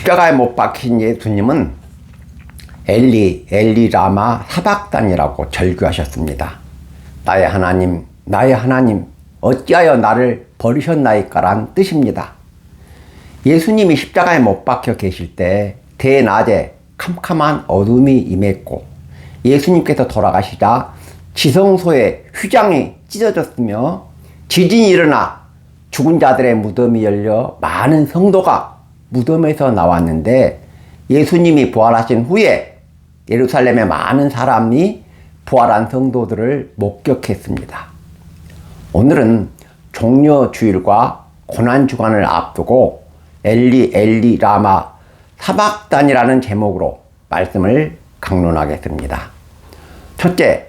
십자가에 못 박힌 예수님은 엘리 엘리 라마 사박단이라고 절규하셨습니다. 나의 하나님 나의 하나님 어찌하여 나를 버리셨나이까란 뜻입니다. 예수님이 십자가에 못 박혀 계실 때 대낮에 캄캄한 어둠이 임했고 예수님께서 돌아가시자 지성소의 휘장이 찢어졌으며 지진이 일어나 죽은 자들의 무덤이 열려 많은 성도가 무덤에서 나왔는데 예수님이 부활하신 후에 예루살렘에 많은 사람이 부활한 성도들을 목격했습니다. 오늘은 종려주일과 고난주간을 앞두고 엘리 엘리 라마 사박단이라는 제목으로 말씀을 강론하겠습니다. 첫째,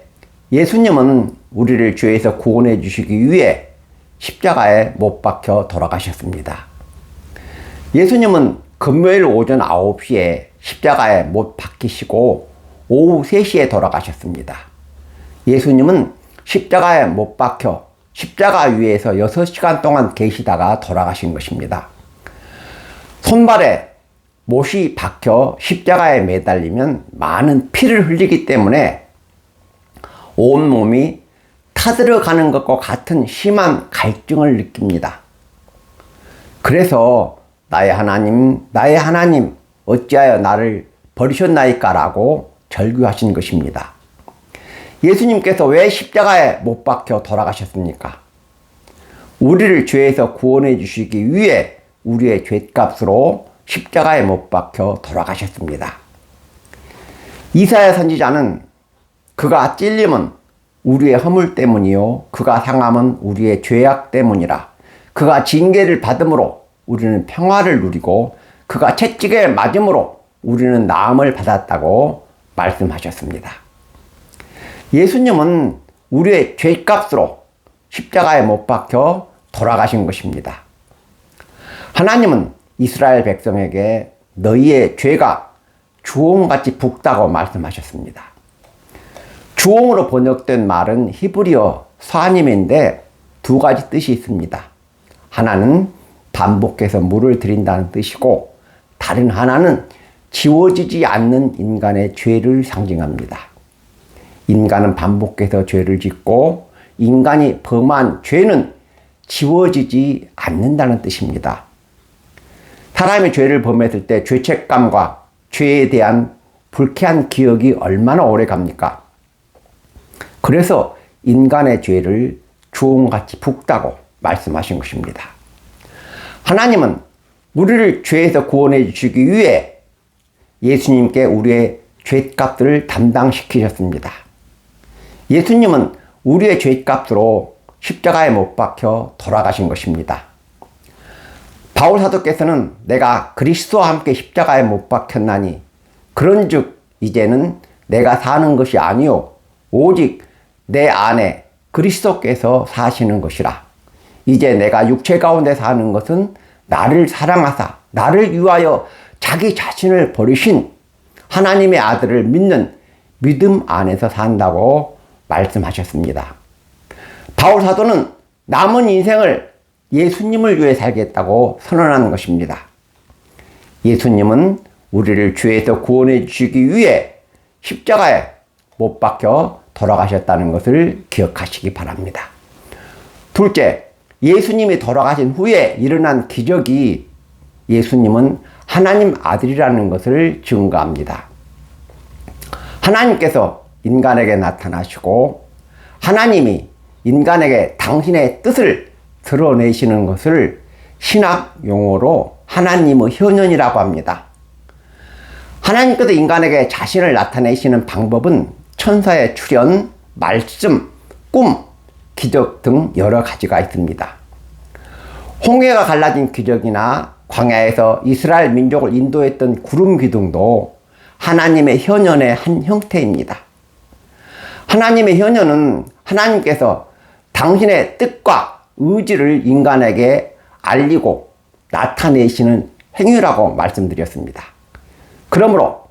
예수님은 우리를 죄에서 구원해 주시기 위해 십자가에 못 박혀 돌아가셨습니다. 예수님은 금요일 오전 9시에 십자가에 못 박히시고 오후 3시에 돌아가셨습니다. 예수님은 십자가에 못 박혀 십자가 위에서 6시간 동안 계시다가 돌아가신 것입니다. 손발에 못이 박혀 십자가에 매달리면 많은 피를 흘리기 때문에 온몸이 타들어가는 것과 같은 심한 갈증을 느낍니다. 그래서 나의 하나님 어찌하여 나를 버리셨나이까 라고 절규하신 것입니다. 예수님께서 왜 십자가에 못 박혀 돌아가셨습니까? 우리를 죄에서 구원해 주시기 위해 우리의 죄값으로 십자가에 못 박혀 돌아가셨습니다. 이사야 선지자는 그가 찔림은 우리의 허물 때문이요 그가 상함은 우리의 죄악 때문이라. 그가 징계를 받음으로 우리는 평화를 누리고 그가 채찍에 맞음으로 우리는 나음을 받았다고 말씀하셨습니다. 예수님은 우리의 죄값으로 십자가에 못 박혀 돌아가신 것입니다. 하나님은 이스라엘 백성에게 너희의 죄가 주홍같이 붓다고 말씀하셨습니다. 주홍으로 번역된 말은 히브리어 사님인데 두 가지 뜻이 있습니다. 하나는 반복해서 물을 들인다는 뜻이고 다른 하나는 지워지지 않는 인간의 죄를 상징합니다. 인간은 반복해서 죄를 짓고 인간이 범한 죄는 지워지지 않는다는 뜻입니다. 사람이 죄를 범했을 때 죄책감과 죄에 대한 불쾌한 기억이 얼마나 오래 갑니까? 그래서 인간의 죄를 주홍같이 붓다고 말씀하신 것입니다. 하나님은 우리를 죄에서 구원해 주시기 위해 예수님께 우리의 죄값들을 담당시키셨습니다. 예수님은 우리의 죄값으로 십자가에 못 박혀 돌아가신 것입니다. 바울 사도께서는 내가 그리스도와 함께 십자가에 못 박혔나니 그런즉 이제는 내가 사는 것이 아니요 오직 내 안에 그리스도께서 사시는 것이라. 이제 내가 육체 가운데 사는 것은 나를 사랑하사 나를 위하여 자기 자신을 버리신 하나님의 아들을 믿는 믿음 안에서 산다고 말씀하셨습니다. 바울 사도는 남은 인생을 예수님을 위해 살겠다고 선언하는 것입니다. 예수님은 우리를 죄에서 구원해 주시기 위해 십자가에 못 박혀 돌아가셨다는 것을 기억하시기 바랍니다. 둘째, 예수님이 돌아가신 후에 일어난 기적이 예수님은 하나님 아들이라는 것을 증거합니다. 하나님께서 인간에게 나타나시고 하나님이 인간에게 당신의 뜻을 드러내시는 것을 신학 용어로 하나님의 현현이라고 합니다. 하나님께서 인간에게 자신을 나타내시는 방법은 천사의 출현, 말씀, 꿈, 기적 등 여러 가지가 있습니다. 홍해가 갈라진 기적이나 광야에서 이스라엘 민족을 인도했던 구름 기둥도 하나님의 현현의 한 형태입니다. 하나님의 현현은 하나님께서 당신의 뜻과 의지를 인간에게 알리고 나타내시는 행위라고 말씀드렸습니다. 그러므로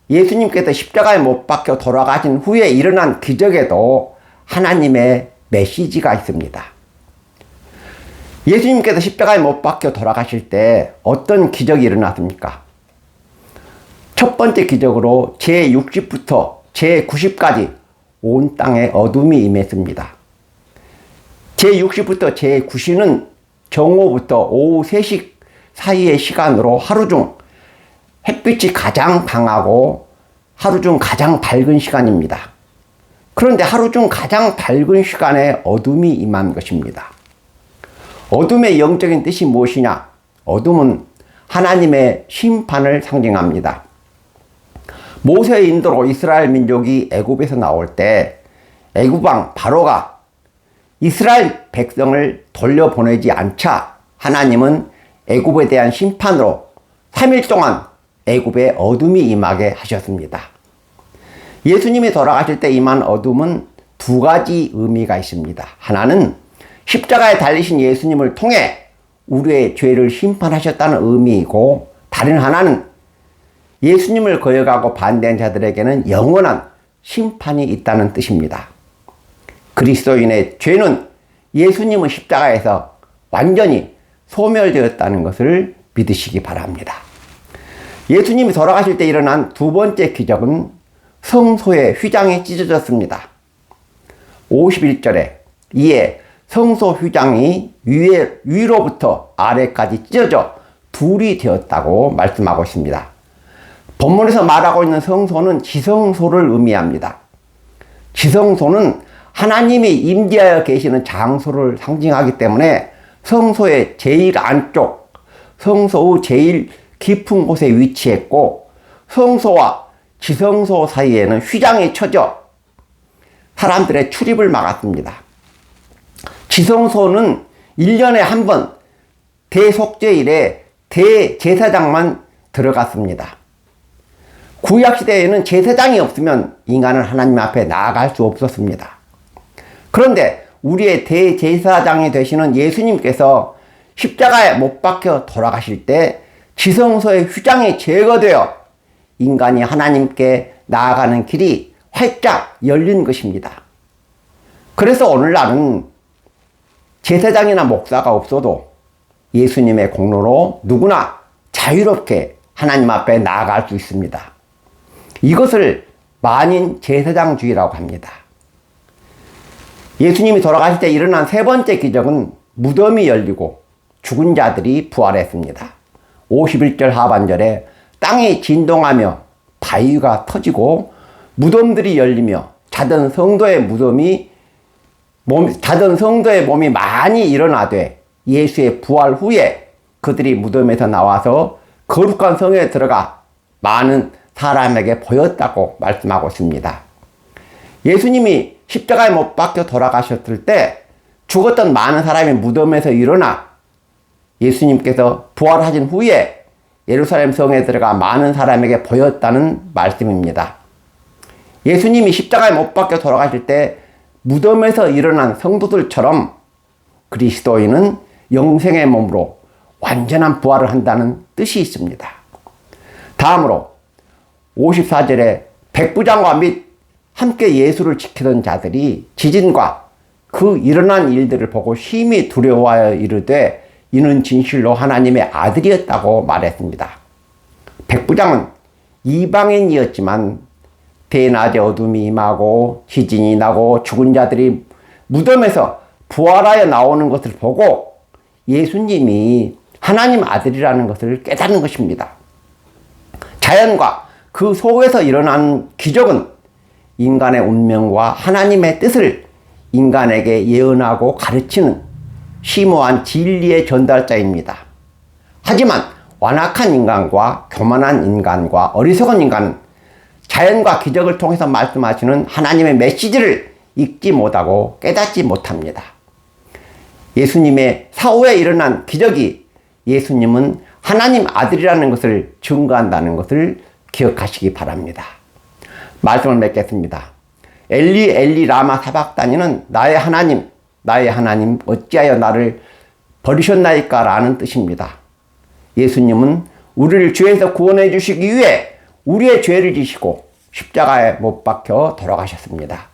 예수님께서 십자가에 못 박혀 돌아가신 후에 일어난 기적에도 하나님의 메시지가 있습니다. 예수님께서 십자가에 못 박혀 돌아가실 때 어떤 기적이 일어났습니까? 첫 번째 기적으로 제60부터 제90까지 온 땅에 어둠이 임했습니다. 제60부터 제90은 정오부터 오후 3시 사이의 시간으로 하루 중 햇빛이 가장 강하고 하루 중 가장 밝은 시간입니다. 그런데 하루 중 가장 밝은 시간에 어둠이 임한 것입니다. 어둠의 영적인 뜻이 무엇이냐? 어둠은 하나님의 심판을 상징합니다. 모세의 인도로 이스라엘 민족이 애굽에서 나올 때 애굽 왕 바로가 이스라엘 백성을 돌려보내지 않자 하나님은 애굽에 대한 심판으로 3일 동안 애굽에 어둠이 임하게 하셨습니다. 예수님이 돌아가실 때 임한 어둠은 두 가지 의미가 있습니다. 하나는 십자가에 달리신 예수님을 통해 우리의 죄를 심판하셨다는 의미이고, 다른 하나는 예수님을 거역하고 반대한 자들에게는 영원한 심판이 있다는 뜻입니다. 그리스도인의 죄는 예수님의 십자가에서 완전히 소멸되었다는 것을 믿으시기 바랍니다. 예수님이 돌아가실 때 일어난 두 번째 기적은 성소의 휘장이 찢어졌습니다. 51절에 이에 성소 휘장이 위로부터 아래까지 찢어져 둘이 되었다고 말씀하고 있습니다. 본문에서 말하고 있는 성소는 지성소를 의미합니다. 지성소는 하나님이 임재하여 계시는 장소를 상징하기 때문에 성소의 제일 안쪽, 성소의 제일 깊은 곳에 위치했고, 성소와 지성소 사이에는 휘장이 쳐져 사람들의 출입을 막았습니다. 지성소는 1년에 한 번 대속죄일에 대제사장만 들어갔습니다. 구약시대에는 제사장이 없으면 인간은 하나님 앞에 나아갈 수 없었습니다. 그런데 우리의 대제사장이 되시는 예수님께서 십자가에 못 박혀 돌아가실 때 지성소의 휘장이 제거되어 인간이 하나님께 나아가는 길이 활짝 열린 것입니다. 그래서 오늘날은 제사장이나 목사가 없어도 예수님의 공로로 누구나 자유롭게 하나님 앞에 나아갈 수 있습니다. 이것을 만인 제사장주의라고 합니다. 예수님이 돌아가실 때 일어난 세 번째 기적은 무덤이 열리고 죽은 자들이 부활했습니다. 51절 하반절에 땅이 진동하며 바위가 터지고 무덤들이 열리며 자던 성도의 몸이 많이 일어나되 예수의 부활 후에 그들이 무덤에서 나와서 거룩한 성에 들어가 많은 사람에게 보였다고 말씀하고 있습니다. 예수님이 십자가에 못 박혀 돌아가셨을 때 죽었던 많은 사람이 무덤에서 일어나 예수님께서 부활하신 후에 예루살렘 성에 들어가 많은 사람에게 보였다는 말씀입니다. 예수님이 십자가에 못 박혀 돌아가실 때 무덤에서 일어난 성도들처럼 그리스도인은 영생의 몸으로 완전한 부활을 한다는 뜻이 있습니다. 다음으로 54절에 백부장과 및 함께 예수를 지키던 자들이 지진과 그 일어난 일들을 보고 심히 두려워하여 이르되 이는 진실로 하나님의 아들이었다고 말했습니다. 백부장은 이방인이었지만 대낮에 어둠이 임하고 지진이 나고 죽은 자들이 무덤에서 부활하여 나오는 것을 보고 예수님이 하나님 아들이라는 것을 깨닫는 것입니다. 자연과 그 속에서 일어난 기적은 인간의 운명과 하나님의 뜻을 인간에게 예언하고 가르치는 심오한 진리의 전달자입니다. 하지만 완악한 인간과 교만한 인간과 어리석은 인간은 자연과 기적을 통해서 말씀하시는 하나님의 메시지를 읽지 못하고 깨닫지 못합니다. 예수님의 사후에 일어난 기적이 예수님은 하나님 아들이라는 것을 증거한다는 것을 기억하시기 바랍니다. 말씀을 맺겠습니다. 엘리 엘리 라마 사박다니는 나의 하나님 어찌하여 나를 버리셨나이까 라는 뜻입니다. 예수님은 우리를 죄에서 구원해 주시기 위해 우리의 죄를 지시고 십자가에 못 박혀 돌아가셨습니다.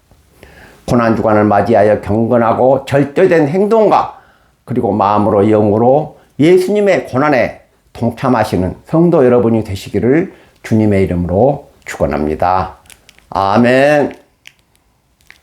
고난주간을 맞이하여 경건하고 절대된 행동과 그리고 마음으로 영으로 예수님의 고난에 동참하시는 성도 여러분이 되시기를 주님의 이름으로 축원합니다. 아멘.